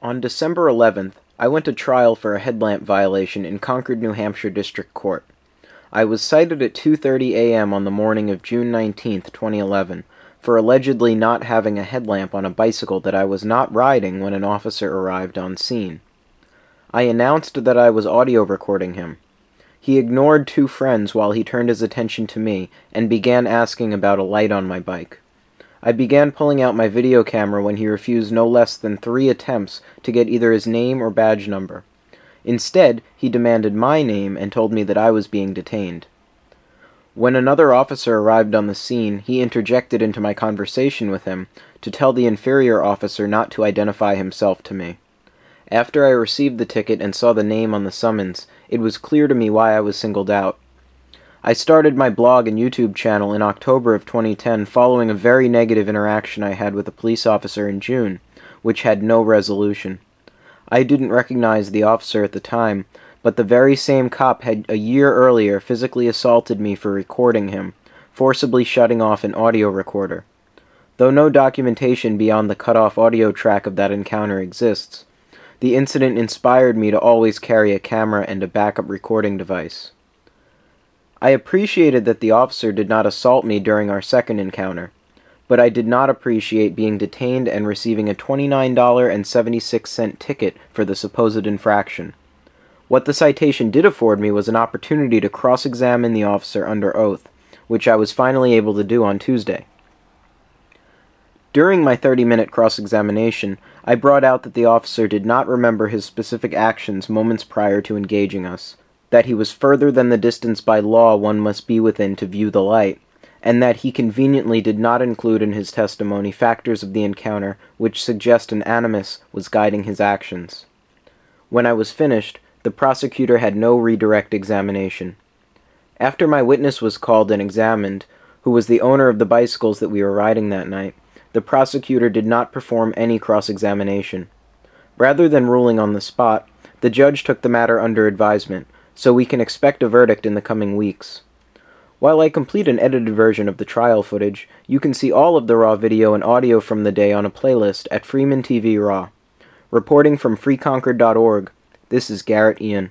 On December 11th, I went to trial for a headlamp violation in Concord, New Hampshire District Court. I was cited at 2:30 a.m. on the morning of June 19, 2011, for allegedly not having a headlamp on a bicycle that I was not riding when an officer arrived on scene. I announced that I was audio recording him. He ignored two friends while he turned his attention to me and began asking about a light on my bike. I began pulling out my video camera when he refused no less than 3 attempts to get either his name or badge number. Instead, he demanded my name and told me that I was being detained. When another officer arrived on the scene, he interjected into my conversation with him to tell the inferior officer not to identify himself to me. After I received the ticket and saw the name on the summons, it was clear to me why I was singled out. I started my blog and YouTube channel in October of 2010 following a very negative interaction I had with a police officer in June, which had no resolution. I didn't recognize the officer at the time, but the very same cop had a year earlier physically assaulted me for recording him, forcibly shutting off an audio recorder. Though no documentation beyond the cut-off audio track of that encounter exists, the incident inspired me to always carry a camera and a backup recording device. I appreciated that the officer did not assault me during our second encounter, but I did not appreciate being detained and receiving a $29.76 ticket for the supposed infraction. What the citation did afford me was an opportunity to cross-examine the officer under oath, which I was finally able to do on Tuesday. During my 30-minute cross-examination, I brought out that the officer did not remember his specific actions moments prior to engaging us, that he was further than the distance by law one must be within to view the light, and that he conveniently did not include in his testimony factors of the encounter which suggest an animus was guiding his actions. When I was finished, the prosecutor had no redirect examination. After my witness was called and examined, who was the owner of the bicycles that we were riding that night, the prosecutor did not perform any cross-examination. Rather than ruling on the spot, the judge took the matter under advisement, so we can expect a verdict in the coming weeks. While I complete an edited version of the trial footage, you can see all of the raw video and audio from the day on a playlist at Freeman TV Raw. Reporting from freeconcord.org, this is Garret Ean.